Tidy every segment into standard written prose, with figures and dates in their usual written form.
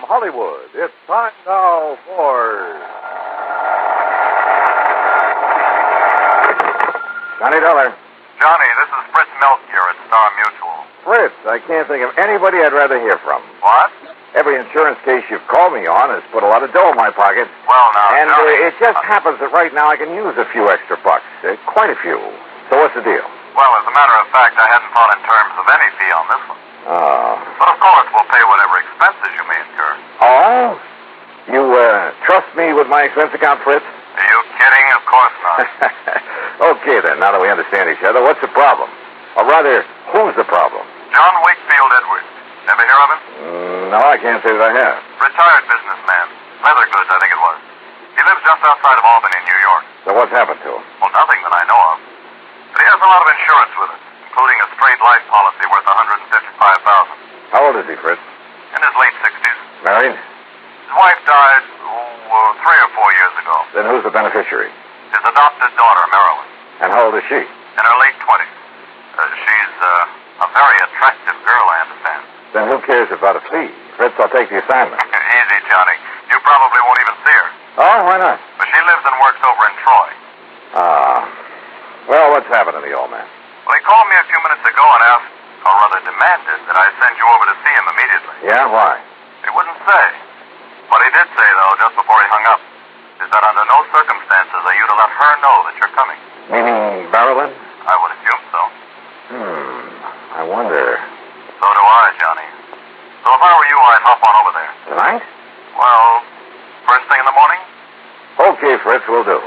Hollywood, it's time now for... Johnny Dollar. Johnny, this is Fritz Melchior at Star Mutual. Fritz, I can't think of anybody I'd rather hear from. What? Every insurance case you've called me on has put a lot of dough in my pocket. Well, now, And Johnny... it just happens that right now I can use a few extra bucks. Quite a few. So what's the deal? Well, as a matter of fact, I hadn't thought in terms of any fee on this one. Oh. But of course, we'll pay whatever expenses you may incur. Oh? You, trust me with my expense account, Fritz? Are you kidding? Of course not. Okay, then, now that we understand each other, what's the problem? Or rather, who's the problem? John Wakefield Edwards. Never hear of him? No, I can't say that I have. Retired businessman. Leather goods, I think it was. He lives just outside of Albany, New York. So what's happened to him? Well, nothing that I know of. But he has a lot of insurance with it, including a straight life policy worth $155,000. How old is he, Fritz? In his late 60s. Married? His wife died, 3 or 4 years ago. Then who's the beneficiary? His adopted daughter, Marilyn. And how old is she? In her late 20s. She's a very attractive girl, I understand. Then who cares about a fee? Fritz, I'll take the assignment. Easy, Johnny. You probably won't even see her. Oh, why not? But she lives and works over in Troy. Well, what's happened to the old man? Well, he called me a few minutes ago and asked, or rather demanded, that I send you over to see him immediately. Yeah, why? He wouldn't say. What he did say, though, just before he hung up, is that under no circumstances are you to let her know that you're coming. Meaning Marilyn? I would assume so. I wonder. So do I, Johnny. So if I were you, I'd hop on over there. Tonight? Well, first thing in the morning? Okay, Fritz, we'll do.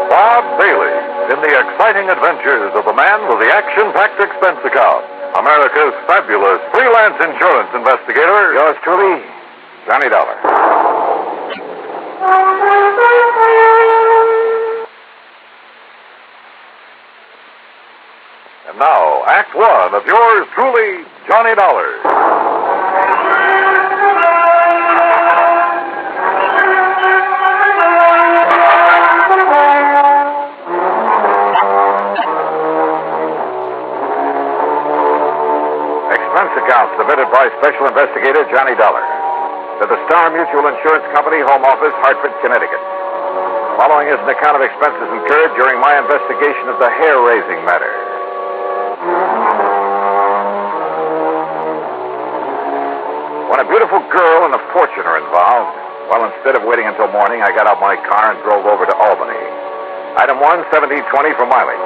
Bob Bailey in the exciting adventures of the man with the action-packed expense account. America's fabulous freelance insurance investigator. Yours truly, Johnny Dollar. And now, Act One of yours truly, Johnny Dollar. Expense account submitted by Special Investigator Johnny Dollar to the Star Mutual Insurance Company, Home Office, Hartford, Connecticut. Following is an account of expenses incurred during my investigation of the hair-raising matter. When a beautiful girl and a fortune are involved, well, instead of waiting until morning, I got out my car and drove over to Albany. Item 1, 1720 for mileage.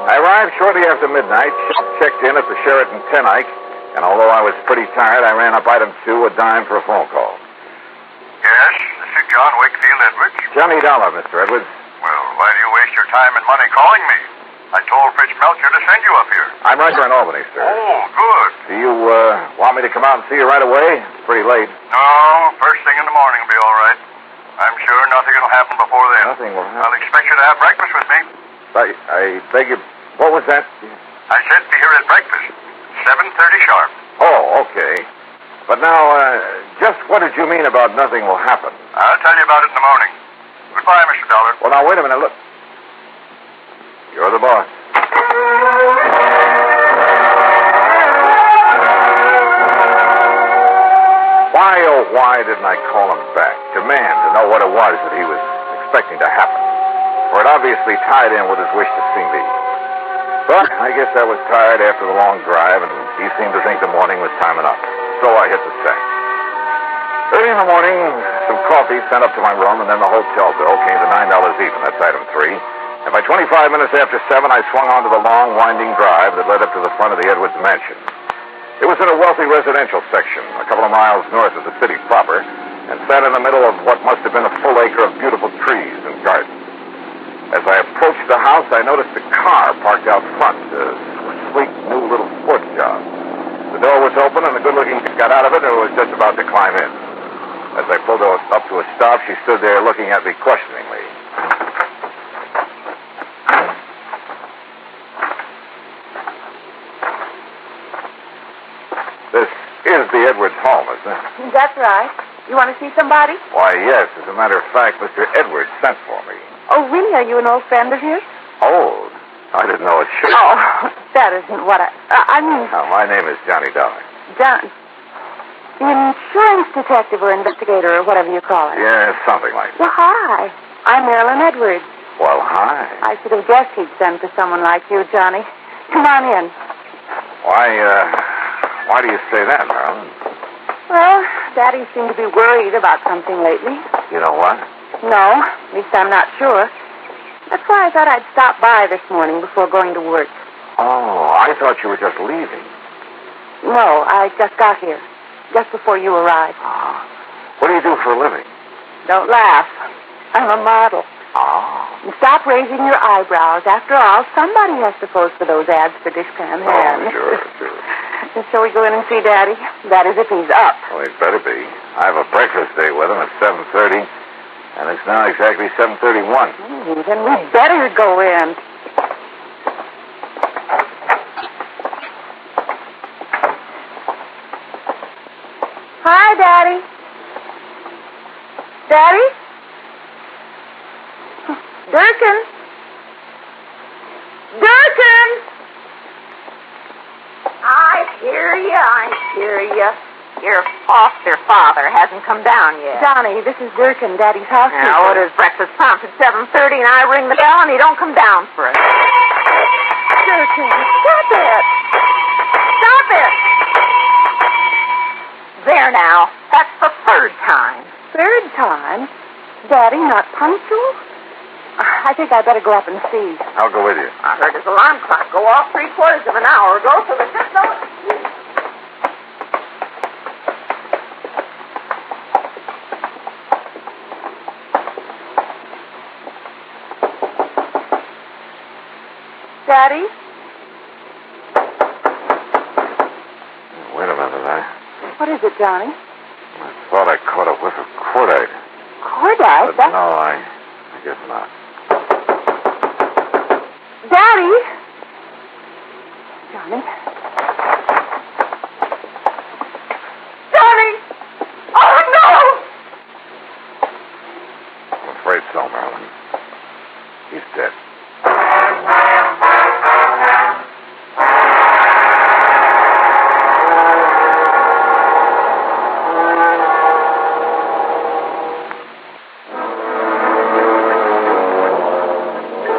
I arrived shortly after midnight, checked in at the Sheraton Ten Eyck, and although I was pretty tired, I ran up item 2, a dime for a phone call. Yes, this is John Wakefield Edwards. Johnny Dollar, Mr. Edwards. Well, why do you waste your time and money calling me? I told Fritz Melchior to send you up here. I'm right here in Albany, sir. Oh, good. Do you want me to come out and see you right away? It's pretty late. No, first thing in the morning will be all right. I'm sure nothing will happen before then. Nothing will happen. I'll expect you to have breakfast with me. I beg you... What was that? I said be here at breakfast. 7:30 sharp. Oh, okay. But now, just what did you mean about nothing will happen? I'll tell you about it in the morning. Goodbye, Mr. Dollar. Well, now, wait a minute. Look. You're the boss. Why, oh, why didn't I call him back? Demand to know what it was that he was expecting to happen. For it obviously tied in with his wish to see me. But I guess I was tired after the long drive, and he seemed to think the morning was time enough. So I hit the sack. Early in the morning, some coffee sent up to my room, and then the hotel bill came to $9 even. That's item 3. And by 25 minutes after 7, I swung onto the long, winding drive that led up to the front of the Edwards mansion. It was in a wealthy residential section, a couple of miles north of the city proper, and sat in the middle of what must have been a full acre of beautiful trees and gardens. As I approached the house, I noticed a car parked out front, a sleek, new little sports job. The door was open, and the good-looking kid got out of it and was just about to climb in. As I pulled her up to a stop, she stood there looking at me questioningly. This is the Edwards home, isn't it? That's right. You want to see somebody? Why, yes. As a matter of fact, Mr. Edwards sent for me. Oh, really? Are you an old friend of his? Old? I didn't know it should. Oh, that isn't what I mean, Oh, my name is Johnny Dollar. John. The insurance detective or investigator or whatever you call it. Yeah, something like that. Well, hi. I'm Marilyn Edwards. Well, hi. I should have guessed he'd send for someone like you, Johnny. Come on in. Why do you say that, Marilyn? Well, Daddy seemed to be worried about something lately. You know what? No, at least I'm not sure. That's why I thought I'd stop by this morning before going to work. Oh, I thought you were just leaving. No, I just got here, just before you arrived. What do you do for a living? Don't laugh. I'm a model. Oh. And stop raising your eyebrows. After all, somebody has to pose for those ads for dishpan hands. Sure. Shall we go in and see Daddy? That is, if he's up. Well, he'd better be. I have a breakfast date with him at 7:30, and it's now exactly 7:31. Then we better go in. Hi, Daddy. Daddy? Durkin? Durkin! I hear you. Your foster father hasn't come down yet. Johnny, this is Durkin, Daddy's housekeeper. Now, what is breakfast prompt at 7:30, and I ring the bell, and he don't come down for it. Durkin, stop it! Stop it! There now. That's the third time. Third time? Daddy, not punctual? I think I better go up and see. I'll go with you. I heard his alarm clock go off 3/4 of an hour ago, so there's just no excuse. Daddy? Wait a minute, What is it, Johnny? I thought I caught a whiff of cordite. Cordite? But no, I guess not. Daddy? Johnny? Johnny! Oh, no! I'm afraid so, Marilyn. He's dead.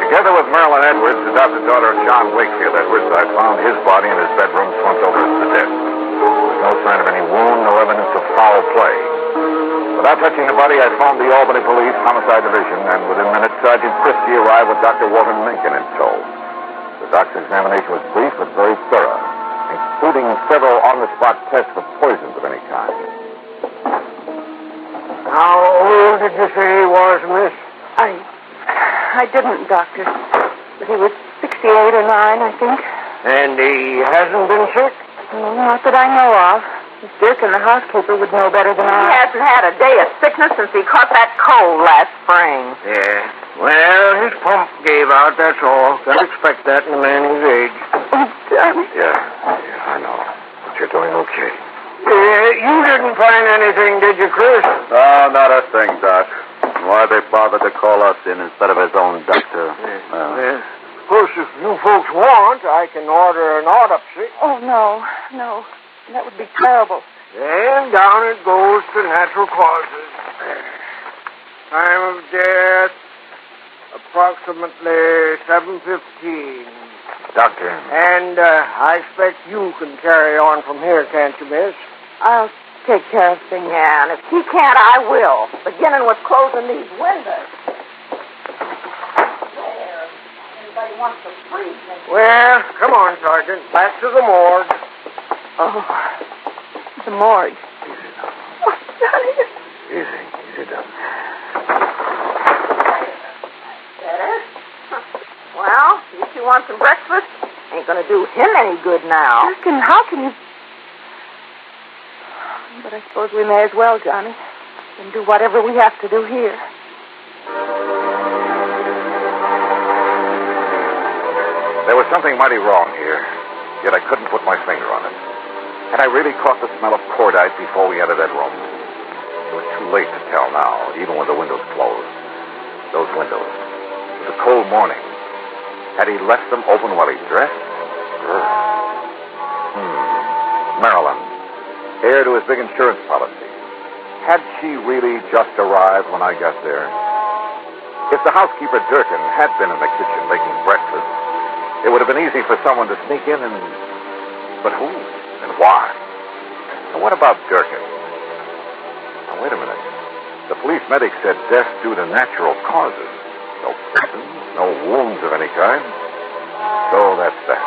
Together with Marilyn Edwards, adopted daughter of John Wakefield Edwards, I found his body in his bedroom slumped over to death. There was no sign of any wound, no evidence of foul play. Without touching the body, I phoned the Albany Police Homicide Division, and within minutes, Sergeant Christie arrived with Dr. Walter Mencken in tow. The doctor's examination was brief but very thorough, including several on-the-spot tests for poisons of any kind. How old did you say he was, miss? I didn't, Doctor. But he was 68 or 9, I think. And he hasn't been sick? Not that I know of. Miss Durkin, the housekeeper, would know better than He I. hasn't had a day of sickness since he caught that cold last spring. Yeah. Well, his pump gave out, that's all. Can't expect that in a man his age. Oh, Johnny. Yeah, I know. But you're doing okay. You didn't find anything, did you, Chris? No, not a thing, Doc. Why they bothered to call us in instead of his own doctor? Yeah. Of course, if you folks want, I can order an autopsy. Oh, no. That would be terrible. And down it goes to natural causes. Time of death, approximately 7:15. Doctor. And I expect you can carry on from here, can't you, miss? I'll take care of things. Yeah, and if he can't, I will. Beginning with closing these windows. There. Anybody wants to freeze me? Well, come on, Sergeant. Back to the morgue. Oh, the morgue. Oh, Johnny. Easy, down. Better. Well, you two want some breakfast? Ain't gonna do him any good now. How can you... But I suppose we may as well, Johnny, and do whatever we have to do here. There was something mighty wrong here, yet I couldn't put my finger on it. Had I really caught the smell of cordite before we entered that room? It was too late to tell now, even with the windows closed. Those windows. It was a cold morning. Had he left them open while he dressed? Marilyn, heir to his big insurance policy. Had she really just arrived when I got there? If the housekeeper, Durkin, had been in the kitchen making breakfast, it would have been easy for someone to sneak in and... But who? And why? And what about Durkin? Now, wait a minute. The police medic said death due to natural causes. No poison, no wounds of any kind. So that's that.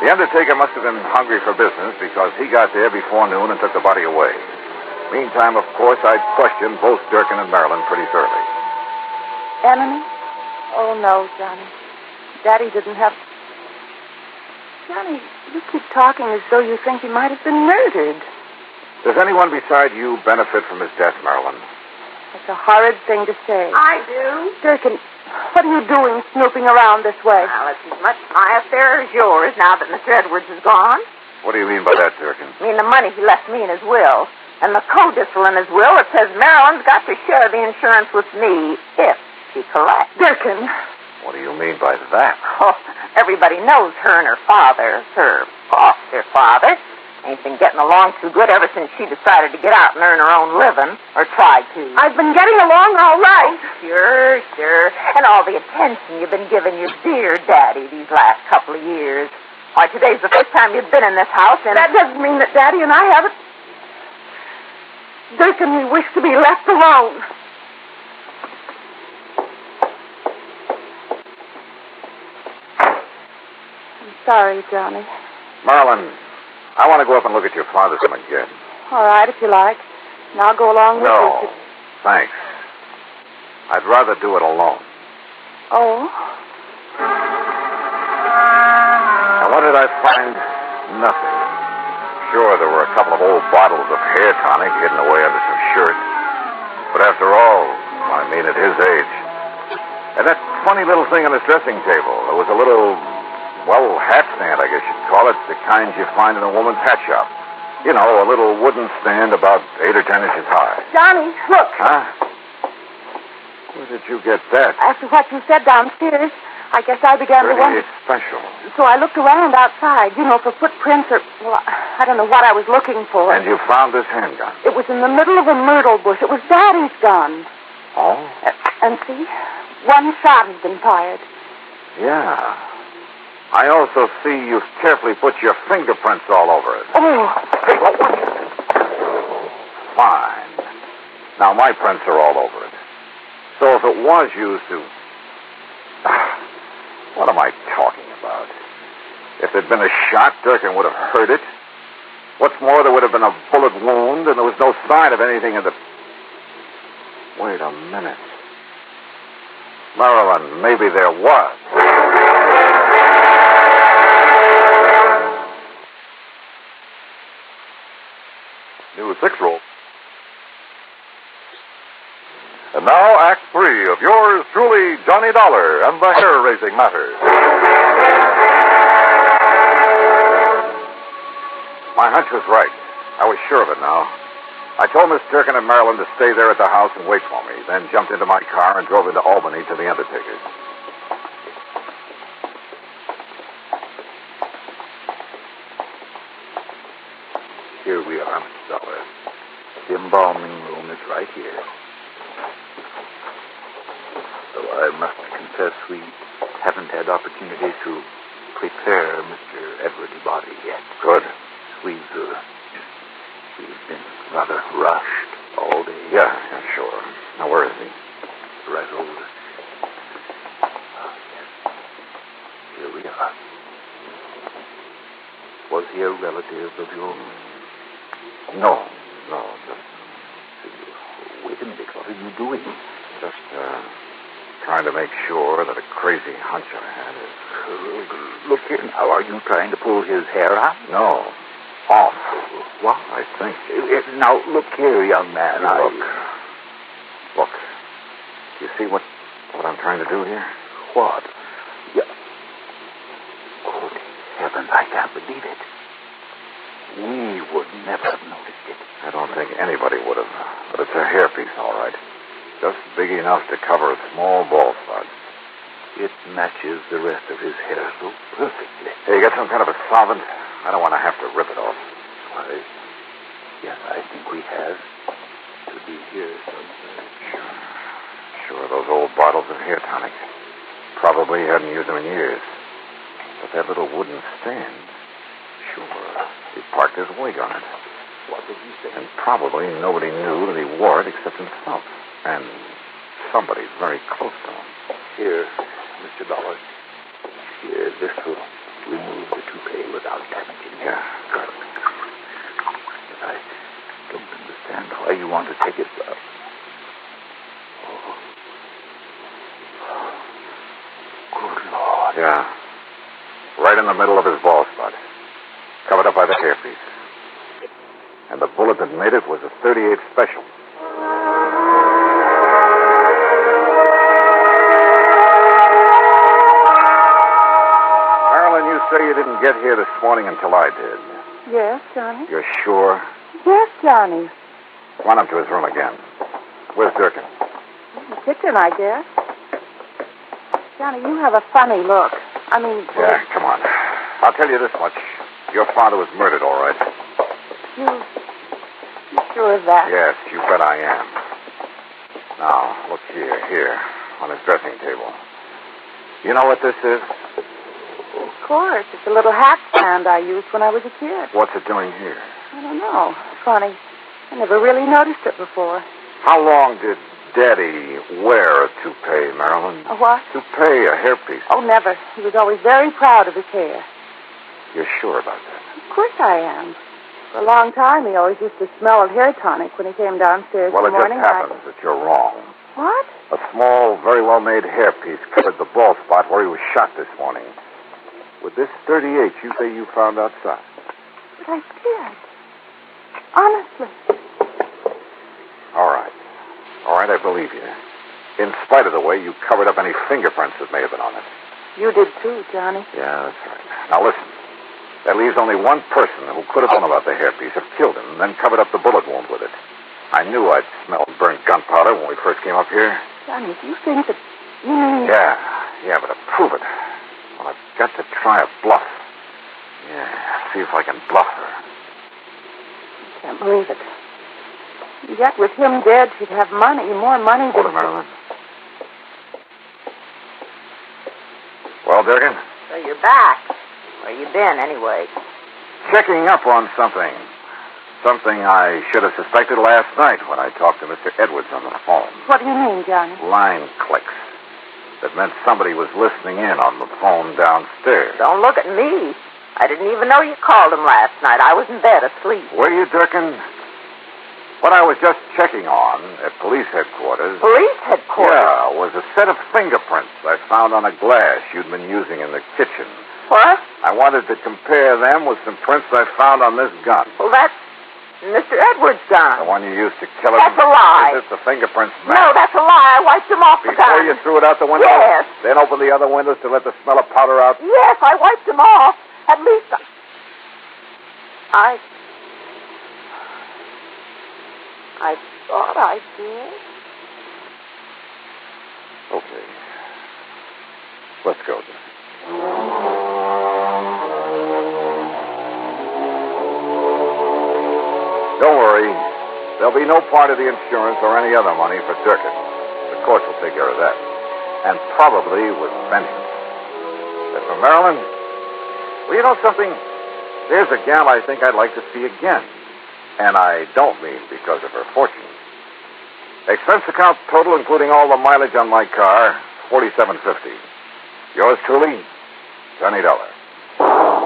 The undertaker must have been hungry for business because he got there before noon and took the body away. Meantime, of course, I'd questioned both Durkin and Marilyn pretty thoroughly. Enemy? Oh, no, Johnny. Daddy didn't have... Johnny, you keep talking as though you think he might have been murdered. Does anyone beside you benefit from his death, Marilyn? That's a horrid thing to say. I do. Durkin, what are you doing snooping around this way? Well, it's as much my affair as yours now that Mr. Edwards is gone. What do you mean by that, Durkin? I mean the money he left me in his will. And the codicil in his will, it says Marilyn's got to share the insurance with me if she collects. Durkin. What do you mean by that? Oh, everybody knows her and her father, her foster father, ain't been getting along too good ever since she decided to get out and earn her own living, or tried to. I've been getting along all right. Sure. And all the attention you've been giving your dear daddy these last couple of years. Why, today's the first time you've been in this house, and... That doesn't mean that Daddy and I haven't... Durkin, we wish to be left alone. I'm sorry, Johnny. Marilyn, I want to go up and look at your father's room again. All right, if you like. And I'll go along with you. No, thanks. I'd rather do it alone. Oh? Now, what did I find? Nothing. Sure, there were a couple of old bottles of hair tonic hidden away under some shirts. But after all, I mean, at his age. And that funny little thing on his dressing table. There was a little, well, hat stand, I guess you'd call it. The kind you find in a woman's hat shop. You know, a little wooden stand about 8 or 10 inches high. Johnny, look. Huh? Where did you get that? After what you said downstairs, I guess I began to wonder. Pretty special. So I looked around outside, for footprints or, well, I don't know what I was looking for. And you found this handgun? It was in the middle of a myrtle bush. It was Daddy's gun. Oh? And see, one shot has been fired. Yeah. I also see you've carefully put your fingerprints all over it. Oh. Hey, what was it? Fine. Now, my prints are all over it. So if it was used to... What am I talking about? If there'd been a shot, Durkin would have heard it. What's more, there would have been a bullet wound, and there was no sign of anything in the... Wait a minute. Marilyn, maybe there was. New 6 roll. And now, Act 3 of yours truly, Johnny Dollar and the hair-raising matter. My hunch was right. I was sure of it now. I told Miss Durkin and Marilyn to stay there at the house and wait for me, then jumped into my car and drove into Albany to the undertaker's. Here we are, Mr. Dollar. The embalming room is right here. Though I must confess we haven't had opportunity to prepare Mr. Edwards' body yet. Good. We've been rather rushed all day. Yeah, sure. Now, where is he? Right over. Oh, yes. Here we are. Was he a relative of yours? No. Just... Wait a minute. What are you doing? Just, trying to make sure that a crazy hunch I had is... Look here now. Are you trying to pull his hair out? No. Off. What? I think. Now, look here, young man. Look. You see what I'm trying to do here? What? Yeah. Good heavens, I can't believe it. We would never have noticed it. I don't think anybody would have. But it's a hairpiece, all right. Just big enough to cover a small bald spot. It matches the rest of his hair so perfectly. Hey, you got some kind of a solvent? I don't want to have to rip it off. Why, yes, I think we have. To be here somewhere. Sure, those old bottles of hair tonic. Probably hadn't used them in years. But that little wooden stand, sure, he parked his wig on it. What did he say? And probably nobody knew that he wore it except himself. And somebody very close to him. Here, Mr. Dollar. Here, this will remove the toupee without damaging it. Yeah, good. But I don't understand why you want to take it. Good Lord. Yeah. Right in the middle of his bald spot. Covered up by the hairpiece. And the bullet that made it was a .38 special. Marilyn, you say you didn't get here this morning until I did. Yes, Johnny? You're sure? Yes, Johnny. Run up to his room again. Where's Durkin? The kitchen, I guess. Johnny, you have a funny look. I mean... Yeah, come on. I'll tell you this much. Your father was murdered, all right. You sure of that? Yes, you bet I am. Now, look here, on his dressing table. You know what this is? Of course. It's a little hat stand I used when I was a kid. What's it doing here? I don't know. Funny. I never really noticed it before. How long did Daddy wear a toupee, Marilyn? A what? Toupee, a hairpiece. Oh, never. He was always very proud of his hair. You're sure about that? Of course I am. For a long time, he always used to smell of hair tonic when he came downstairs Well, in the it just morning. happens that you're wrong. What? A small, very well-made hairpiece covered the bald spot where he was shot this morning. With this .38 you say you found outside. But I did. Honestly. All right, I believe you. In spite of the way you covered up any fingerprints that may have been on it. You did too, Johnny. Yeah, that's right. Now listen. That leaves only one person who could have known about the hairpiece, have killed him, and then covered up the bullet wound with it. I knew I'd smelled burnt gunpowder when we first came up here. Johnny, if you think that... You mean... Yeah, but to prove it, well, I've got to try a bluff. Yeah, see if I can bluff her. I can't believe it. Yet with him dead, she'd have money, more money Hold than... it, Marilyn. Well, Durkin? So you're back. Where you been, anyway? Checking up on something. Something I should have suspected last night when I talked to Mr. Edwards on the phone. What do you mean, Johnny? Line clicks. That meant somebody was listening in on the phone downstairs. Don't look at me. I didn't even know you called him last night. I was in bed asleep. Were you, Durkin? What I was just checking on at police headquarters... Police headquarters? Yeah, was a set of fingerprints I found on a glass you'd been using in the kitchen. What? I wanted to compare them with some prints I found on this gun. Well, that's Mr. Edwards' The gun. one you used to kill him. That's a lie. Is it the fingerprints match? No, that's a lie. I wiped them off the Before gun. you threw it out the window? Yes. Then opened the other windows to let the smell of powder out? Yes, I wiped them off. At least I thought I did. Okay. Let's go then. Don't worry. There'll be no part of the insurance or any other money for Durkin. The courts will take care of that. And probably with vengeance. As for Marilyn, well, you know something? There's a gal I think I'd like to see again. And I don't mean because of her fortune. Expense account total, including all the mileage on my car, $47.50. Yours truly, $20.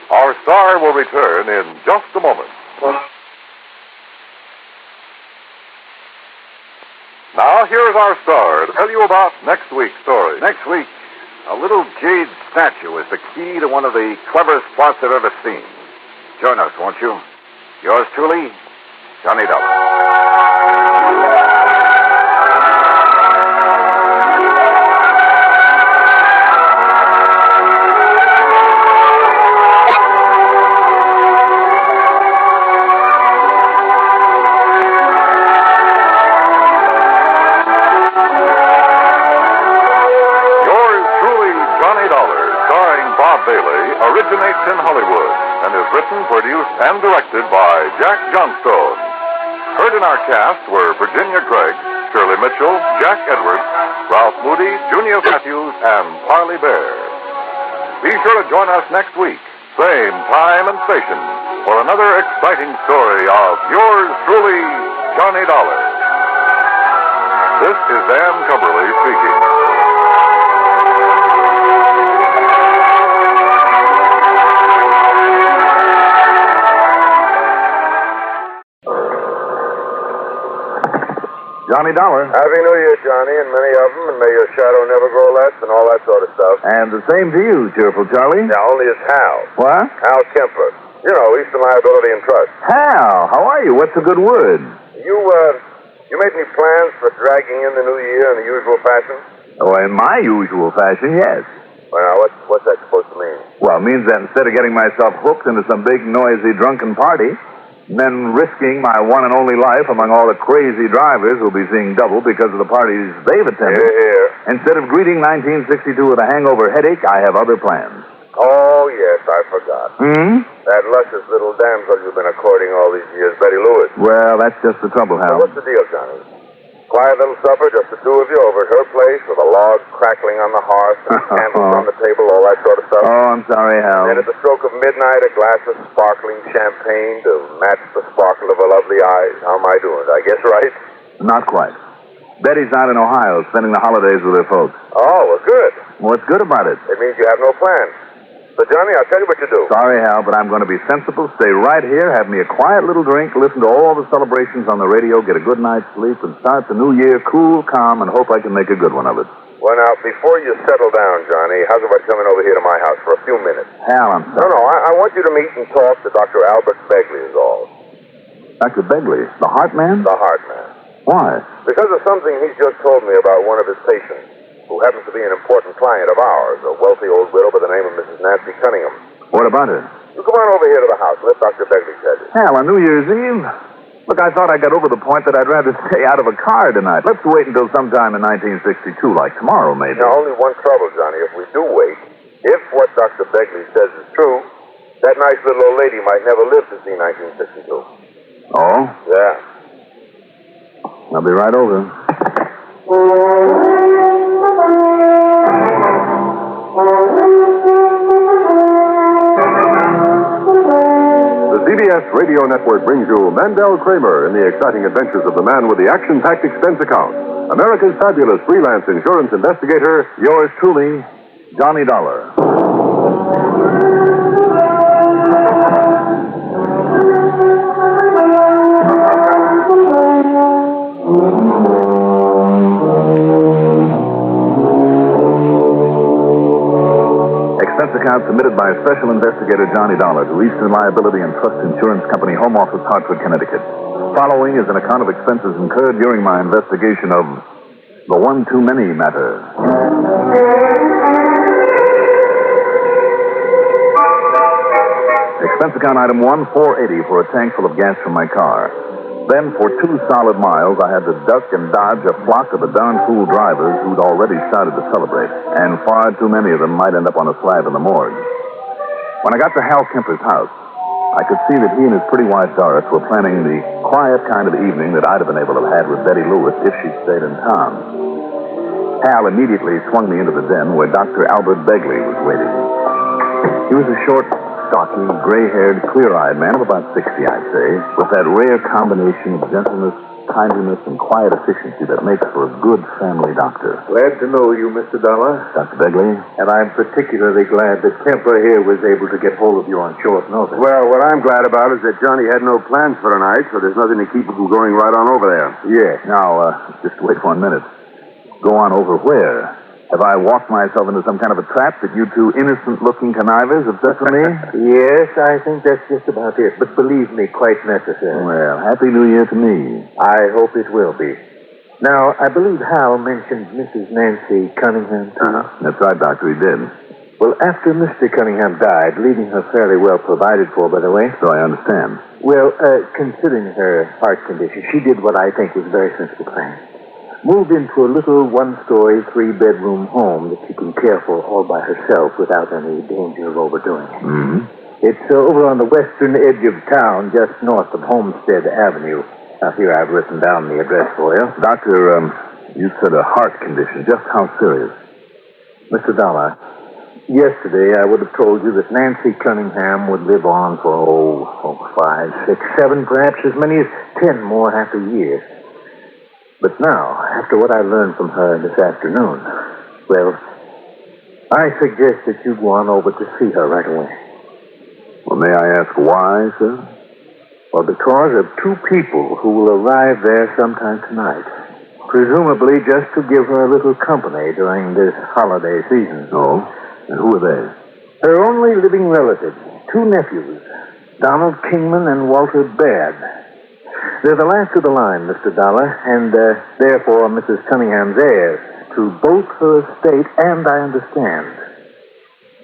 Our star will return in just a moment. Now, here's our star to tell you about next week's story. Next week, a little jade statue is the key to one of the cleverest plots I've ever seen. Join us, won't you? Yours truly, Johnny Dollar. Bailey originates in Hollywood and is written, produced, and directed by Jack Johnstone. Heard in our cast were Virginia Craig, Shirley Mitchell, Jack Edwards, Ralph Moody, Junior Matthews, and Parley Bear. Be sure to join us next week, same time and station, for another exciting story of yours truly, Johnny Dollar. This is Dan Cumberly speaking. Johnny Dollar. Happy New Year, Johnny, and many of them, and may your shadow never grow less and all that sort of stuff. And the same to you, cheerful Charlie. Yeah, only it's Hal. What? Hal Kemper. You know, Eastern Liability and Trust. Hal, how are you? What's a good word? You made any plans for dragging in the new year in the usual fashion? Oh, in my usual fashion, yes. Well, now, what's that supposed to mean? Well, it means that instead of getting myself hooked into some big, noisy, drunken party, and then risking my one and only life among all the crazy drivers who'll be seeing double because of the parties they've attended, instead of greeting 1962 with a hangover headache, I have other plans. Oh, yes, I forgot. Hmm? That luscious little damsel you've been courting all these years, Betty Lewis. Well, that's just the trouble, Hal. What's the deal, Johnny? Quiet little supper, just the two of you over at her place with a log crackling on the hearth and candles on the table, all that sort of stuff. Oh, I'm sorry, Hal. Then at the stroke of midnight, a glass of sparkling champagne to match the sparkle of her lovely eyes. How am I doing? I guess right? Not quite. Betty's out in Ohio spending the holidays with her folks. Oh, well, good. What's good about it? It means you have no plans. So, Johnny, I'll tell you what you do. Sorry, Hal, but I'm going to be sensible, stay right here, have me a quiet little drink, listen to all the celebrations on the radio, get a good night's sleep, and start the new year cool, calm, and hope I can make a good one of it. Well, now, before you settle down, Johnny, how's about coming over here to my house for a few minutes? Hal, I'm sorry. No, I want you to meet and talk to Dr. Albert Begley is all. Dr. Begley, the heart man? The heart man. Why? Because of something he's just told me about one of his patients, who happens to be an important client of ours, a wealthy old widow by the name of Mrs. Nancy Cunningham. What about her? You come on over here to the house. Let Dr. Begley tell you. Hal, on New Year's Eve? Look, I thought I got over the point that I'd rather stay out of a car tonight. Let's wait until sometime in 1962, like tomorrow, maybe. Now, only one trouble, Johnny. If we do wait, if what Dr. Begley says is true, that nice little old lady might never live to see 1962. Oh? Yeah. I'll be right over. The CBS Radio Network brings you Mandel Kramer in the exciting adventures of the man with the action-packed expense account. America's fabulous freelance insurance investigator, Yours truly, Johnny Dollar. Expense account submitted by Special Investigator Johnny Dollar to Eastern Liability and Trust Insurance Company, Home Office, Hartford, Connecticut. Following is an account of expenses incurred during my investigation of the one too many matter. Expense account item 1480 for a tank full of gas from my car. Then, for 2 solid miles, I had to duck and dodge a flock of the darn fool drivers who'd already started to celebrate, and far too many of them might end up on a slab in the morgue. When I got to Hal Kemper's house, I could see that he and his pretty wife Doris were planning the quiet kind of evening that I'd have been able to have had with Betty Lewis if she'd stayed in town. Hal immediately swung me into the den where Dr. Albert Begley was waiting. He was a short, stocky, gray-haired, clear-eyed man of about 60, I'd say, with that rare combination of gentleness, kindliness, and quiet efficiency that makes for a good family doctor. Glad to know you, Mr. Dollar. Dr. Begley? And I'm particularly glad that Kemper here was able to get hold of you on short notice. Well, what I'm glad about is that Johnny had no plans for tonight, so there's nothing to keep him from going right on over there. Yes. Now, just wait 1 minute. Go on over where? Have I walked myself into some kind of a trap that you two innocent-looking connivers have set for me? Yes, I think that's just about it. But believe me, quite necessary. Well, Happy New Year to me. I hope it will be. Now, I believe Hal mentioned Mrs. Nancy Cunningham, too. That's right, Doctor, he did. Well, after Mr. Cunningham died, leaving her fairly well provided for, by the way. So I understand. Well, considering her heart condition, she did what I think was a very sensible plan. moved into a little one-story, three-bedroom home that she can care for all by herself without any danger of overdoing it. Mm-hmm. It's over on the western edge of town, just north of Homestead Avenue. Now, here I've written down the address for you. Doctor, you said a heart condition. Just how serious? Mr. Dollar, yesterday I would have told you that Nancy Cunningham would live on for, 5, 6, 7, perhaps as many as 10 more happy years. But now, after what I learned from her this afternoon, well, I suggest that you go on over to see her right away. Well, may I ask why, sir? Well, because of two people who will arrive there sometime tonight. Presumably just to give her a little company during this holiday season. Oh? And who are they? Her only living relatives, two nephews, Donald Kingman and Walter Baird. They're the last of the line, Mr. Dollar, and therefore Mrs. Cunningham's heirs to both her estate and, I understand,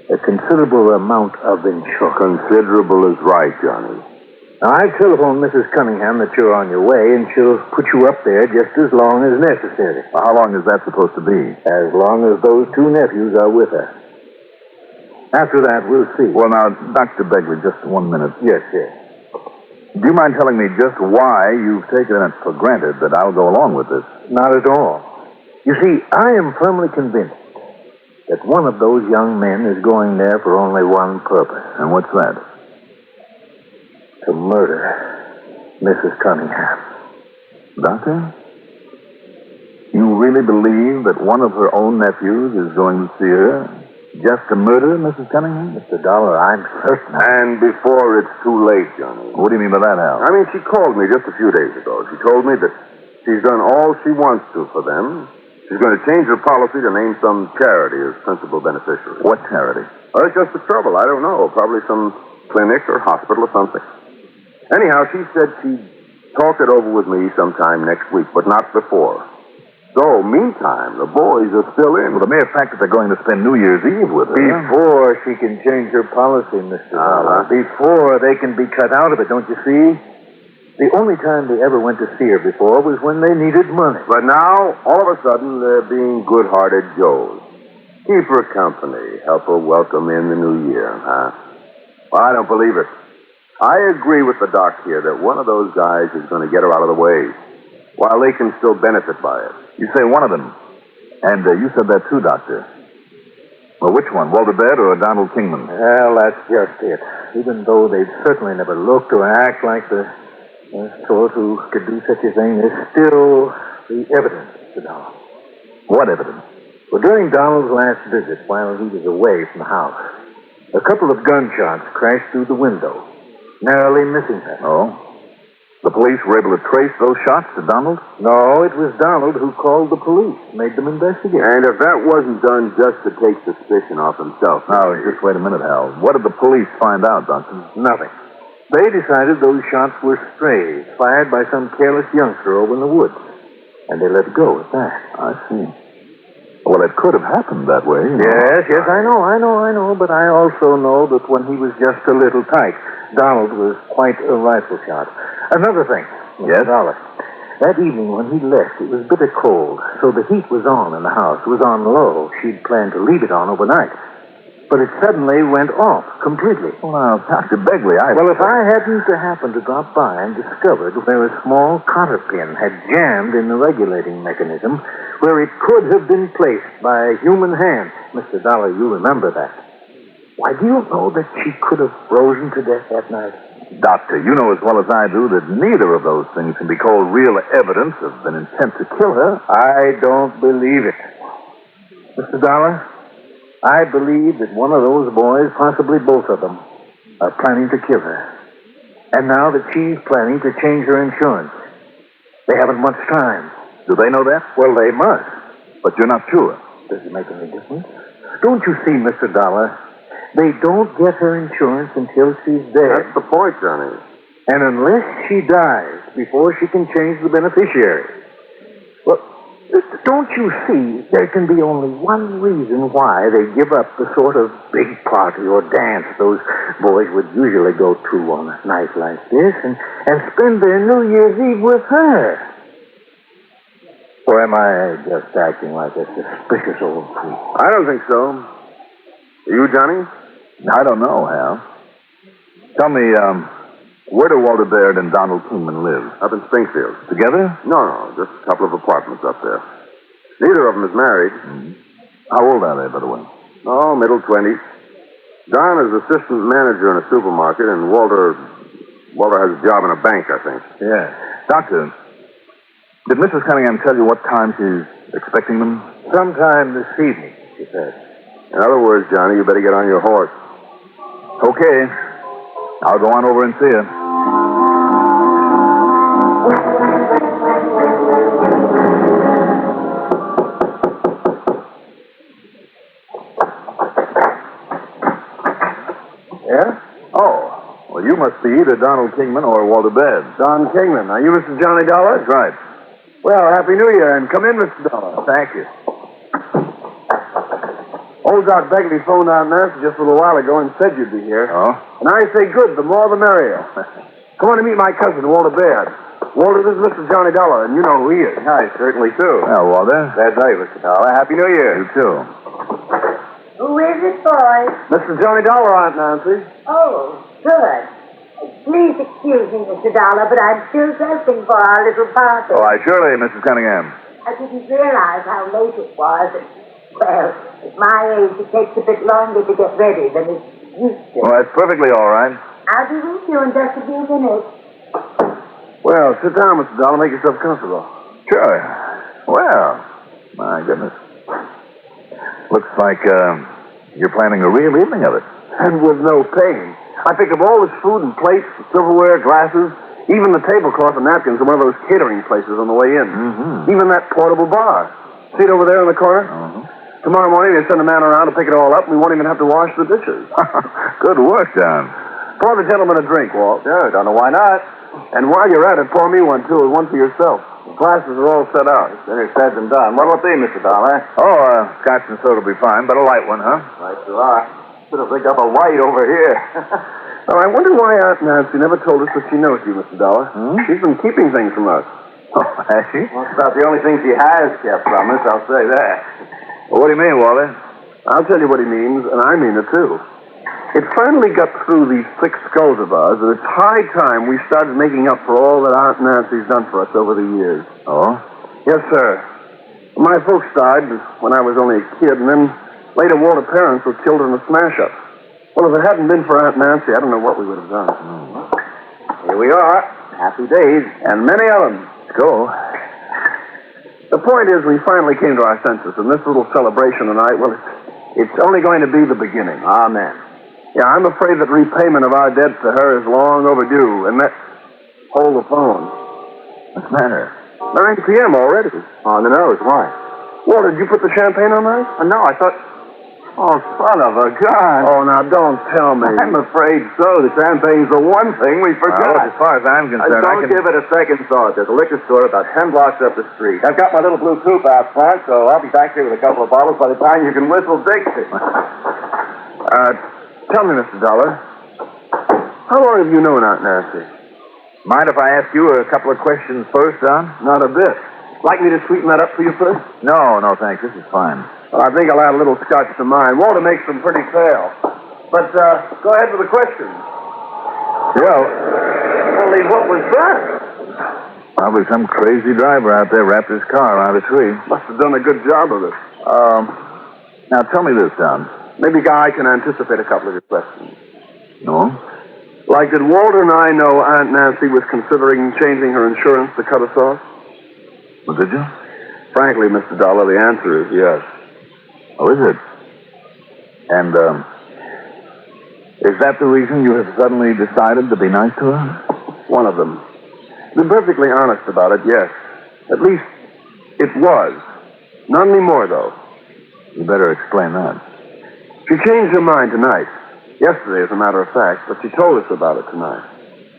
a considerable amount of insurance. Considerable is right, Johnny. Now, I've telephoned Mrs. Cunningham that you're on your way, and she'll put you up there just as long as necessary. How long is that supposed to be? As long as those two nephews are with her. After that, we'll see. Well, now, Dr. Begley, just 1 minute. Yes. Do you mind telling me just why you've taken it for granted that I'll go along with this? Not at all. You see, I am firmly convinced that one of those young men is going there for only one purpose. And what's that? To murder Mrs. Cunningham. Doctor? You really believe that one of her own nephews is going to see her just to murder Mrs. Cunningham? Mr. Dollar, I'm certain. And before it's too late, Johnny. What do you mean by that, Hal? I mean, she called me just a few days ago. She told me that she's done all she wants to for them. She's going to change her policy to name some charity as principal beneficiary. What charity? Well, it's just the trouble. I don't know. Probably some clinic or hospital or something. Anyhow, she said she'd talk it over with me sometime next week, but not before. So, meantime, the boys are still in. Well, the mere fact that they're going to spend New Year's Eve with her. Before she can change her policy, Mr. Dollar. Before they can be cut out of it, don't you see? The only time they ever went to see her before was when they needed money. But now, all of a sudden, they're being good-hearted Joes. Keep her company. Help her welcome in the new year, huh? Well, I don't believe it. I agree with the doc here that one of those guys is going to get her out of the way, while they can still benefit by it. You say one of them. And you said that too, Doctor. Well, which one, Walter Baird or Donald Kingman? Well, that's just it. Even though they've certainly never looked or act like the sort who could do such a thing, there's still the evidence, Mr. Dollar. What evidence? Well, during Donald's last visit, while he was away from the house, a couple of gunshots crashed through the window, narrowly missing her. Oh? The police were able to trace those shots to Donald? No, it was Donald who called the police, made them investigate. And if that wasn't done just to take suspicion off himself... Now, just wait a minute, Hal. What did the police find out, Doctor? Nothing. They decided those shots were strays, fired by some careless youngster over in the woods. And they let it go at that. I see. Well, it could have happened that way. Yes, I know. But I also know that when he was just a little tyke, Donald was quite a rifle shot. Another thing, Yes? Dollar. That evening when he left, it was bitter cold, so the heat was on in the house. It was on low. She'd planned to leave it on overnight. But it suddenly went off completely. Well, now, Dr. Begley, Well, if I hadn't happened to drop by and discovered where a small cotter pin had jammed in the regulating mechanism, where it could have been placed by a human hand, Mr. Dollar, you remember that. Why, do you know that she could have frozen to death that night? Doctor, you know as well as I do that neither of those things can be called real evidence of an intent to kill her. I don't believe it. Mr. Dollar, I believe that one of those boys, possibly both of them, are planning to kill her. And now that she's planning to change her insurance. They haven't much time. Do they know that? Well, they must. But you're not sure. Does it make any difference? Don't you see, Mr. Dollar? They don't get her insurance until she's dead. That's the point, Johnny. And unless she dies before she can change the beneficiary. Well, don't you see, there can be only one reason why they give up the sort of big party or dance those boys would usually go to on a night like this and spend their New Year's Eve with her. Or am I just acting like a suspicious old creep? I don't think so. You, Johnny? I don't know, Hal. Tell me, where do Walter Baird and Donald Kingman live? Up in Springfield. Together? No, just a couple of apartments up there. Neither of them is married. Mm-hmm. How old are they, by the way? Oh, middle 20s. Don is assistant manager in a supermarket, and Walter has a job in a bank, I think. Yeah. Doctor, did Mrs. Cunningham tell you what time she's expecting them? Sometime this evening, she said. In other words, Johnny, you better get on your horse. Okay. I'll go on over and see her. Yeah? Oh, well, you must be either Donald Kingman or Walter Baird. Don Kingman. Are you Mr. Johnny Dollar? That's right. Well, Happy New Year, and come in, Mr. Dollar. Thank you. Old Doc Begley phoned Aunt Nancy just a little while ago and said you'd be here. Oh? And I say good, the more the merrier. Come on to meet my cousin, Walter Baird. Walter, this is Mr. Johnny Dollar, and you know who he is. I certainly do. Well, Walter. Glad to know you, Mr. Dollar. Happy New Year. You too. Who is it, boys? Mr. Johnny Dollar, Aunt Nancy. Oh, good. Please excuse me, Mr. Dollar, but I'm still dressing for our little party. Oh, surely, Mrs. Cunningham. I didn't realize how late it was. Well, at my age, it takes a bit longer to get ready than it used to. Well, that's perfectly all right. I'll be with you in just a few minutes. Well, sit down, Mr. Dollar. Make yourself comfortable. Sure. Well, my goodness. Looks like you're planning a real evening of it. And with no pain. I picked up all this food and plates, silverware, glasses, even the tablecloth and napkins from one of those catering places on the way in. Mm-hmm. Even that portable bar. See it over there in the corner? Uh-huh. Tomorrow morning they send a man around to pick it all up, and we won't even have to wash the dishes. Good work, Don. Pour the gentleman a drink, Walt. Sure, don't know why not. And while you're at it, pour me one, too, and one for yourself. The glasses are all set out. Better said than done. What'll it be, Mr. Dollar? Oh, scotch and soda will be fine, but a light one, huh? Right you are. Should have picked up a light over here. Well, I wonder why Aunt Nancy never told us that she knows you, Mr. Dollar. Hmm? She's been keeping things from us. Oh, has she? Well, it's about the only thing she has kept from us, I'll say that. Well, what do you mean, Walter? I'll tell you what he means, and I mean it, too. It finally got through these thick skulls of ours that it's high time we started making up for all that Aunt Nancy's done for us over the years. Oh? Yes, sir. My folks died when I was only a kid, and then later Walter's parents were killed in a smash-up. Well, if it hadn't been for Aunt Nancy, I don't know what we would have done. Here we are. Happy days. And many of them. Go. The point is, we finally came to our senses, and this little celebration tonight, well, it's only going to be the beginning. Amen. Yeah, I'm afraid that repayment of our debt to her is long overdue, and that... Hold the phone. What's the matter? 9 p.m. already. On the nose. Why? Walter, did you put the champagne on that? No, I thought... Oh, son of a gun. Oh, now, don't tell me. I'm afraid so. The champagne's the one thing we forgot. Well, as far as I'm concerned, Don't give it a second thought. There's a liquor store about 10 blocks up the street. I've got my little blue coupe out front, so I'll be back here with a couple of bottles by the time you can whistle Dixie. Tell me, Mr. Dollar, how long have you known Aunt Nancy? Mind if I ask you a couple of questions first, Don? Not a bit. Like me to sweeten that up for you first? No, thanks. This is fine. Well, I think I'll add a little scotch to mine. Walter makes them pretty pale. But, go ahead with the questions. Well, Only what was that? probably some crazy driver out there wrapped his car around a tree. Must have done a good job of it. Now, tell me this, Don. Maybe I can anticipate a couple of your questions. No? Like, did Walter and I know Aunt Nancy was considering changing her insurance to cut us off? Well, did you? Frankly, Mr. Dollar, the answer is yes. Oh, is it? And, is that the reason you have suddenly decided to be nice to her? One of them. To be perfectly honest about it, yes. At least, it was. Not anymore, though. You better explain that. She changed her mind tonight. Yesterday, as a matter of fact, but she told us about it tonight.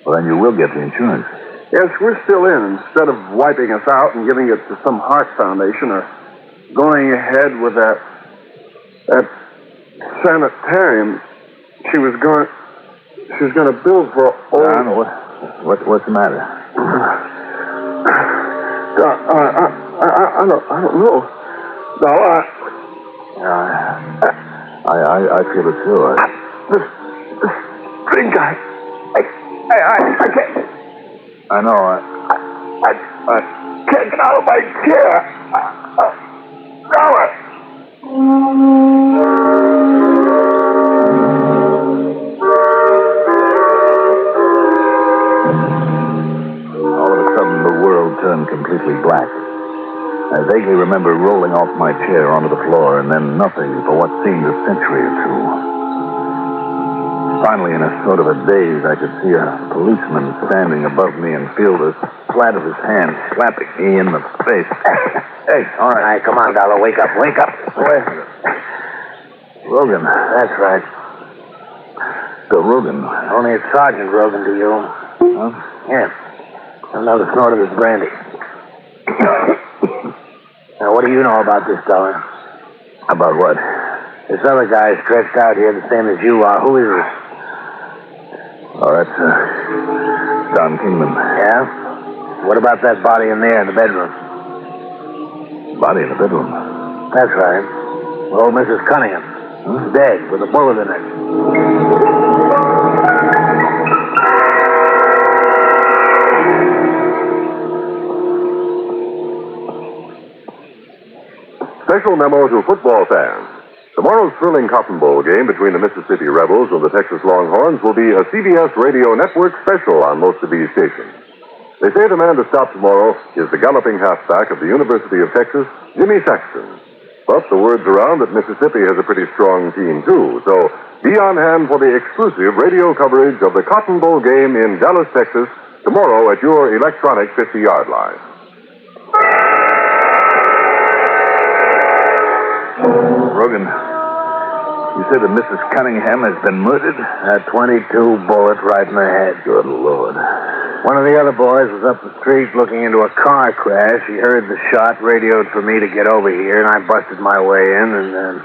Well, then you will get the insurance. Yes, we're still in. Instead of wiping us out and giving it to some heart foundation or going ahead with that sanitarium, she was going to build for old... Don, what's the matter? don't know. Dollar, I feel it too. this drink, I can't. I know. I can't get out of my chair. Dollar. All of a sudden, the world turned completely black. I vaguely remember rolling off my chair onto the floor and then nothing for what seemed a century or two. Finally, in a sort of a daze, I could see a policeman standing above me and feel the flat of his hand slapping me in the face. Hey, all right. Come on, Dollar. Wake up. Wait a minute. Rogan. That's right. Bill Rogan. Only it's Sergeant Rogan to you. Huh? Yeah. Another snort of this brandy. Now, what do you know about this, Dollar? About what? This other guy stretched out here the same as you are. Who is he? Oh, that's Don Kingman. Yeah? What about that body in there in the bedroom? Body in the bedroom. That's right. Old Mrs. Cunningham. Dead, with a bullet in it. Special memo to football fans. Tomorrow's thrilling Cotton Bowl game between the Mississippi Rebels and the Texas Longhorns will be a CBS Radio Network special on most of these stations. They say the man to stop tomorrow is the galloping halfback of the University of Texas, Jimmy Saxton. But the word's around that Mississippi has a pretty strong team, too. So be on hand for the exclusive radio coverage of the Cotton Bowl game in Dallas, Texas, tomorrow at your electronic 50-yard line. Rogan, you say that Mrs. Cunningham has been murdered? A 22 bullet right in the head. Good Lord. One of the other boys was up the street looking into a car crash. He heard the shot, radioed for me to get over here, and I busted my way in, and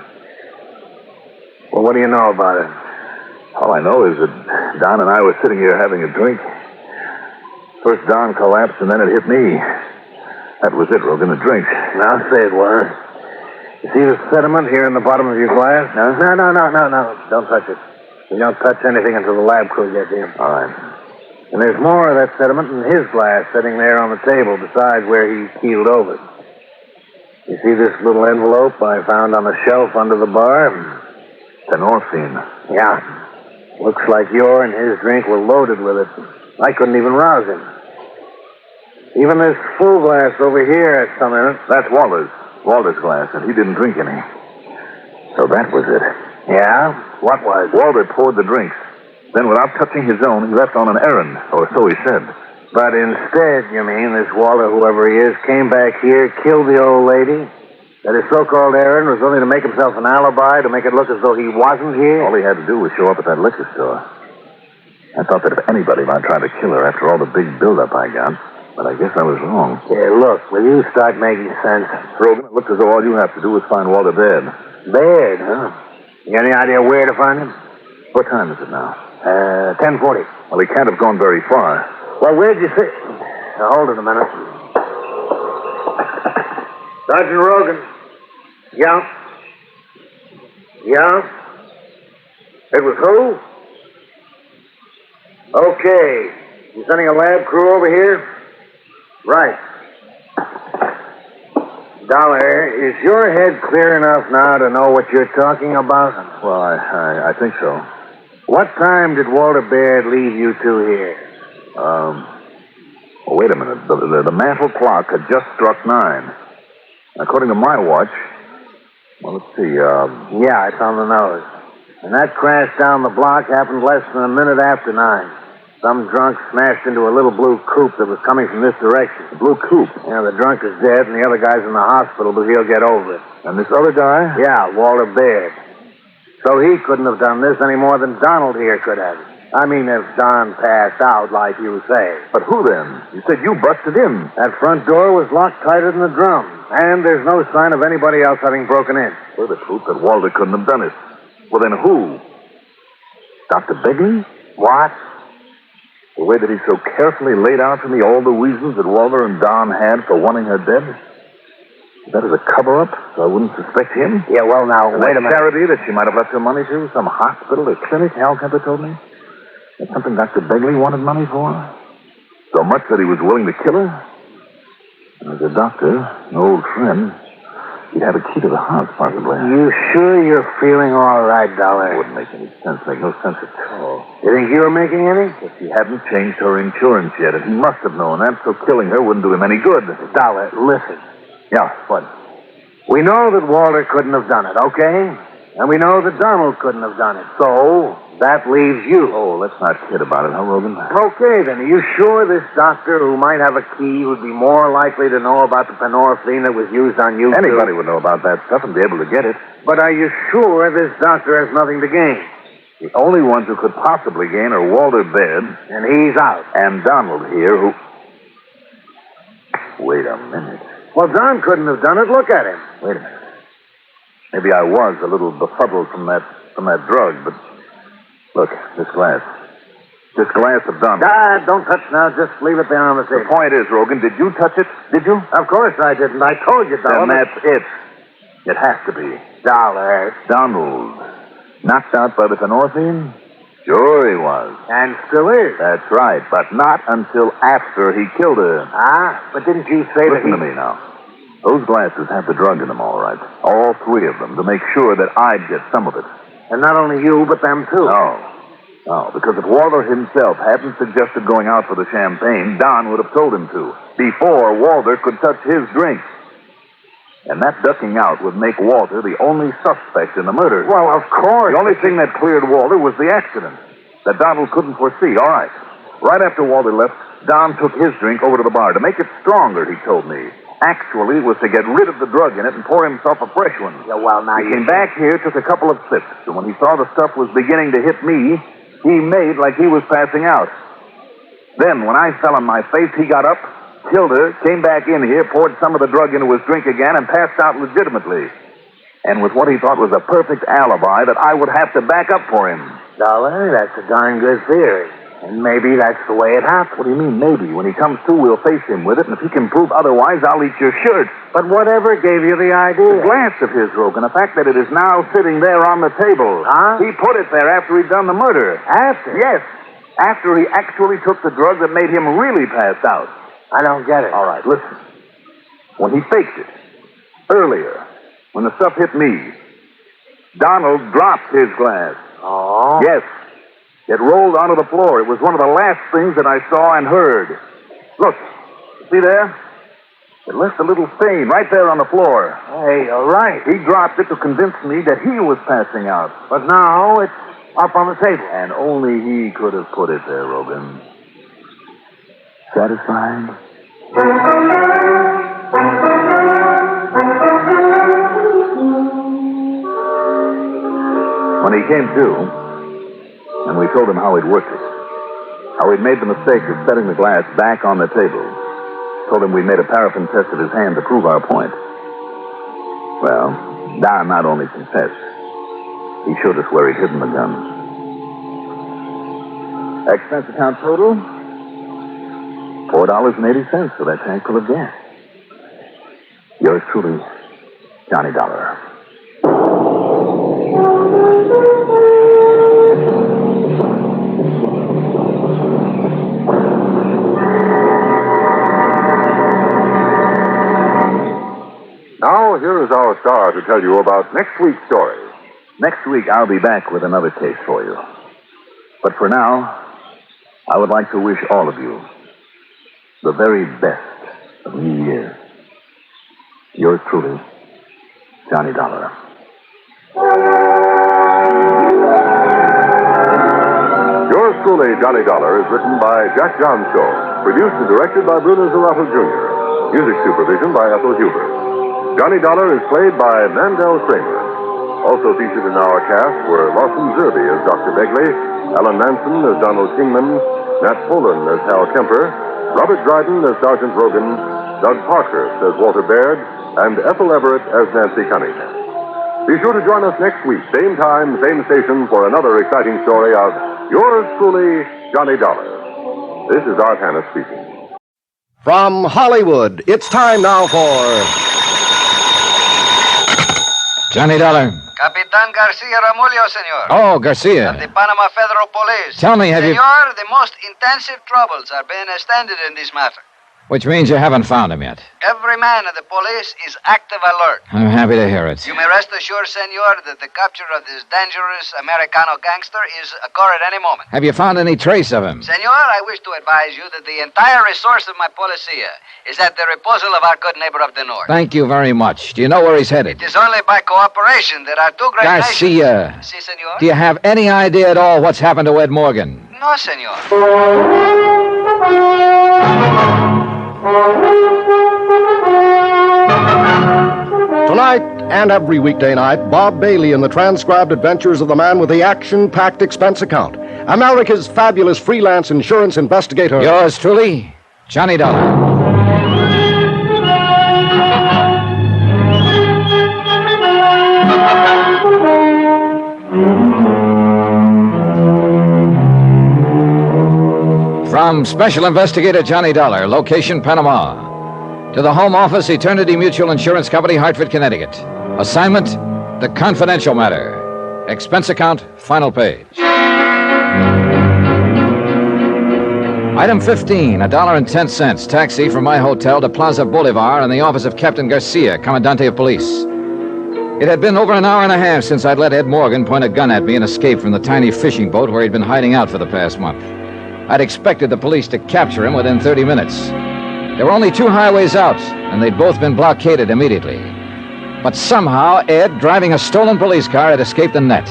well, what do you know about it? All I know is that Don and I were sitting here having a drink. First Don collapsed, and then it hit me. That was it, Rogan, a drink. I'll say it was. You see the sediment here in the bottom of your glass? No. Don't touch it. You don't touch anything until the lab crew gets in. All right. And there's more of that sediment in his glass sitting there on the table besides where he keeled over. You see this little envelope I found on the shelf under the bar? Morphine. Yeah. Looks like your and his drink were loaded with it. I couldn't even rouse him. Even this full glass over here has some in it. That's Walter's glass, and he didn't drink any. So that was it. Yeah? What was? Walter poured the drinks. Then, without touching his own, he left on an errand, or so he said. But instead, you mean, this Walter, whoever he is, came back here, killed the old lady? That his so-called errand was only to make himself an alibi, to make it look as though he wasn't here? All he had to do was show up at that liquor store. I thought that if anybody might try to kill her after all the big build-up I got, but I guess I was wrong. Yeah, look, will you start making sense? Rogan, it looks as though all you have to do is find Walter Baird. Baird, huh? You got any idea where to find him? What time is it now? 10:40. Well, he can't have gone very far. Well, where'd you see... Now, hold it a minute. Sergeant Rogan. Yeah? Yeah? It was who? Okay. You sending a lab crew over here? Right. Dollar, is your head clear enough now to know what you're talking about? Well, I think so. What time did Walter Baird leave you two here? Well, wait a minute. The mantel clock had just struck 9. According to my watch, well, let's see, Yeah, it's on the nose. And that crash down the block happened less than a minute after 9. Some drunk smashed into a little blue coupe that was coming from this direction. the blue coupe. Yeah, the drunk is dead, and the other guy's in the hospital, but he'll get over it. And this other guy? Yeah, Walter Baird. So he couldn't have done this any more than Donald here could have. I mean, if Don passed out, like you say. But who then? You said you busted in. That front door was locked tighter than the drum, and there's no sign of anybody else having broken in. Well, the truth that Walter couldn't have done it. Well, then who? Dr. Begley? What? The way that he so carefully laid out for me all the reasons that Walter and Don had for wanting her dead? That is a cover-up, so I wouldn't suspect him? Yeah, well, now, And wait a that minute. charity that she might have left her money to, some hospital or clinic, Al Kemper told me. That's something Dr. Begley wanted money for. So much that he was willing to kill her. And as a doctor, an old friend, he'd have a key to the house, possibly. You sure you're feeling all right, Dollar? It wouldn't make any sense, make no sense at all. You think you were making any? But she hadn't changed her insurance yet, and he must have known that, so killing her wouldn't do him any good. Dollar, listen. Yeah, what? We know that Walter couldn't have done it, okay? And we know that Donald couldn't have done it. So, that leaves you. Oh, let's not kid about it, huh, Rogan? Okay, then. Are you sure this doctor who might have a key would be more likely to know about the penorphine that was used on you? Anybody would know about that stuff and be able to get it. But are you sure this doctor has nothing to gain? The only ones who could possibly gain are Walter Baird. And he's out. And Donald here, who... Wait a minute. Well, Don couldn't have done it. Look at him. Wait a minute. Maybe I was a little befuddled from that drug, but... Look, this glass. This glass of Donald. Don't touch now. Just leave it there on the The table. point is, Rogan, did you touch it? Did you? Of course I didn't. I told you, Dollar. Then that's it. It has to be. Dollar. Donald. Knocked out by the penorphine? Sure he was. And still is. That's right, but not until after he killed her. But didn't you say that Listen to me now. Those glasses have the drug in them, all right. All three of them, to make sure that I'd get some of it. And not only you, but them too. No, because if Walter himself hadn't suggested going out for the champagne, Don would have told him to, before Walter could touch his drink. And that ducking out would make Walter the only suspect in the murder. Well, of course. The only thing that cleared Walter was the accident that Donald couldn't foresee. All right. Right after Walter left, Don took his drink over to the bar to make it stronger, he told me. Actually, it was to get rid of the drug in it and pour himself a fresh one. Yeah, well, now He came back here, took a couple of sips, and when he saw the stuff was beginning to hit me, he made like he was passing out. Then, when I fell on my face, he got up, killed her, came back in here, poured some of the drug into his drink again, and passed out legitimately. And with what he thought was a perfect alibi that I would have to back up for him. Dollar, that's a darn good theory. And maybe that's the way it happened. What do you mean, maybe? When he comes to, we'll face him with it, and if he can prove otherwise, I'll eat your shirt. But whatever gave you the idea? The glass of his, Rogan, the fact that it is now sitting there on the table. Huh? He put it there after he'd done the murder. After? Yes, after he actually took the drug that made him really pass out. I don't get it. All right, listen. When he faked it, earlier, when the stuff hit me, Donald dropped his glass. Oh? Yes. It rolled onto the floor. It was one of the last things that I saw and heard. Look, see there? It left a little stain right there on the floor. Hey, you're right. He dropped it to convince me that he was passing out. But now it's up on the table. And only he could have put it there, Rogan. Satisfied? When he came to, and we told him how he'd worked it, how he'd made the mistake of setting the glass back on the table, told him we'd made a paraffin test of his hand to prove our point. Well, Don not only confessed, he showed us where he'd hidden the gun. Expense account total? $4.80 for that tank full of gas. Yours truly, Johnny Dollar. Now, here is our star to tell you about next week's story. Next week, I'll be back with another case for you. But for now, I would like to wish all of you the very best of New Year. Yours truly, Johnny Dollar. Yours truly, Johnny Dollar, is written by Jack Johnstone, produced and directed by Bruno Zerato Jr., music supervision by Ethel Huber. Johnny Dollar is played by Mandel Kramer. Also featured in our cast were Lawson Zerby as Dr. Begley, Alan Manson as Donald Kingman, Nat Poland as Hal Kemper, Robert Dryden as Sergeant Rogan, Doug Parkhurst as Walter Baird, and Ethel Everett as Nancy Cunningham. Be sure to join us next week, same time, same station, for another exciting story of yours truly, Johnny Dollar. This is Art Hanna speaking. From Hollywood, it's time now for Johnny Dollar. Capitan Garcia Ramullo, senor. Oh, Garcia. Of the Panama Federal Police. Tell me, have you... Senor, the most intensive troubles are being extended in this matter. Which means you haven't found him yet. Every man of the police is active alert. I'm happy to hear it. You may rest assured, senor, that the capture of this dangerous Americano gangster is occur at any moment. Have you found any trace of him? Senor, I wish to advise you that the entire resource of my policia is at the disposal of our good neighbor of the north. Thank you very much. Do you know where he's headed? It is only by cooperation that our two great Garcia. nations... Si, senor? Do you have any idea at all what's happened to Ed Morgan? No, senor. Tonight and every weekday night, Bob Bailey in the transcribed adventures of the man with the action-packed expense account. America's fabulous freelance insurance investigator. Yours truly, Johnny Dollar. From Special Investigator Johnny Dollar, location Panama. To the Home Office, Eternity Mutual Insurance Company, Hartford, Connecticut. Assignment, the confidential matter. Expense account, final page. Item 15, $1.10. Taxi from my hotel to Plaza Bolivar in the office of Captain Garcia, Commandante of Police. It had been over an hour and a half since I'd let Ed Morgan point a gun at me and escape from the tiny fishing boat where he'd been hiding out for the past month. I'd expected the police to capture him within 30 minutes. There were only two highways out, and they'd both been blockaded immediately. But somehow, Ed, driving a stolen police car, had escaped the net.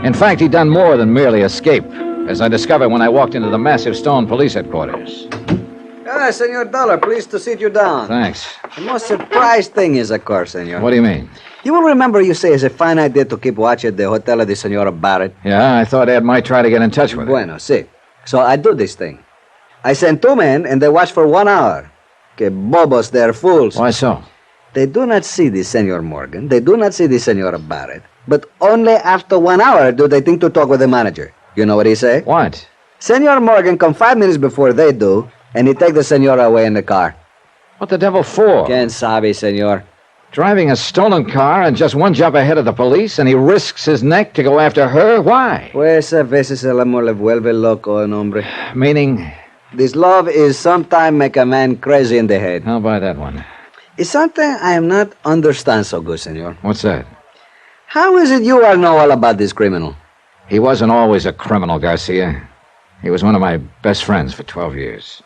In fact, he'd done more than merely escape, as I discovered when I walked into the massive stone police headquarters. Ah, Senor Dollar, pleased to sit you down. Thanks. The most surprised thing is, of course, senor. What do you mean? You will remember you say it's a fine idea to keep watch at the hotel of the Senora Barrett. Yeah, I thought Ed might try to get in touch with her. Bueno, sí. So I do this thing. I send two men, and they watch for 1 hour. Que bobos, they're fools. Why so? They do not see the Senor Morgan. They do not see the Senora Barrett. But only after 1 hour do they think to talk with the manager. You know what he say? What? Senor Morgan come 5 minutes before they do, and he take the Senora away in the car. What the devil for? Quien sabe, senor? Driving a stolen car and just one jump ahead of the police, and he risks his neck to go after her? Why? Pues a veces el amor le vuelve loco, un hombre. Meaning? This love is sometimes make a man crazy in the head. I'll buy that one. It's something I am not understand so good, senor. What's that? How is it you all know all about this criminal? He wasn't always a criminal, Garcia. He was one of my best friends for 12 years.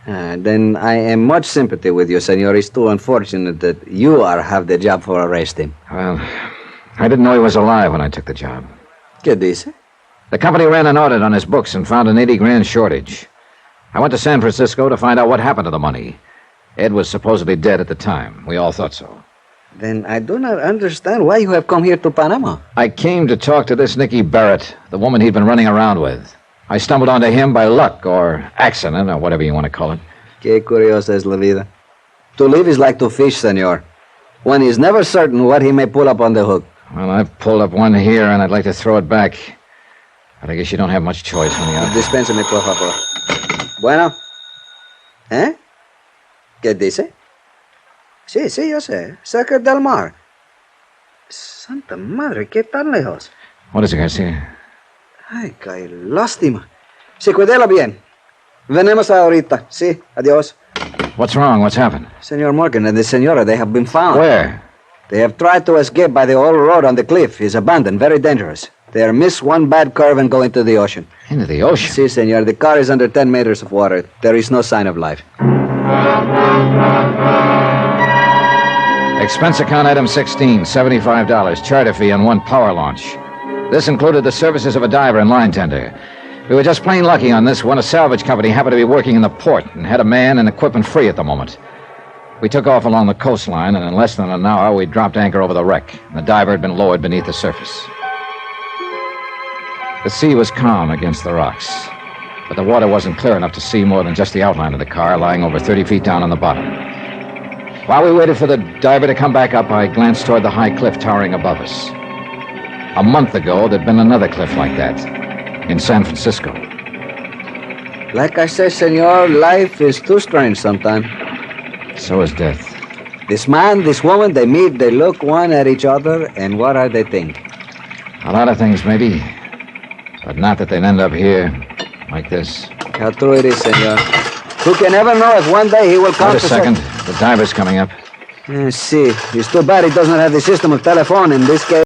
Then I am much sympathy with you, senor. It's too unfortunate that you have the job for arrest him. Well, I didn't know he was alive when I took the job. ¿Qué dice? The company ran an audit on his books and found an 80 grand shortage. I went to San Francisco to find out what happened to the money. Ed was supposedly dead at the time. We all thought so. Then I do not understand why you have come here to Panama. I came to talk to this Nicky Barrett, the woman he'd been running around with. I stumbled onto him by luck or accident or whatever you want to call it. Qué curiosa es la vida. To live is like to fish, senor. One is never certain what he may pull up on the hook. Well, I've pulled up one here and I'd like to throw it back. But I guess you don't have much choice when you're... Dispénseme, por favor. Bueno. ¿Eh? ¿Qué dice? Sí, yo sé. Cerca del mar. Santa madre, ¿qué tan lejos? What is it, Garcia? Ay, qué lástima. Sí, cuídelo bien. Venemos ahorita. Sí, adiós. What's wrong? What's happened? Senor Morgan and the senora, they have been found. Where? They have tried to escape by the old road on the cliff. It's abandoned, very dangerous. They are missed one bad curve and go into the ocean. Into the ocean? Si, senor. The car is under 10 meters of water. There is no sign of life. Expense account item 16, $75. Charter fee on one power launch. This included the services of a diver and line tender. We were just plain lucky on this one. A salvage company happened to be working in the port and had a man and equipment free at the moment. We took off along the coastline, and in less than an hour, we dropped anchor over the wreck. The diver had been lowered beneath the surface. The sea was calm against the rocks, but the water wasn't clear enough to see more than just the outline of the car lying over 30 feet down on the bottom. While we waited for the diver to come back up, I glanced toward the high cliff towering above us. A month ago, there'd been another cliff like that in San Francisco. Like I said, senor, life is too strange sometimes. So is death. This man, this woman, they meet, they look one at each other, and what are they think? A lot of things, maybe. But not that they'd end up here, like this. How true it is, senor. Who can ever know if one day he will come Wait a second. The diver's coming up. See, it's too bad he doesn't have the system of telephone in this case.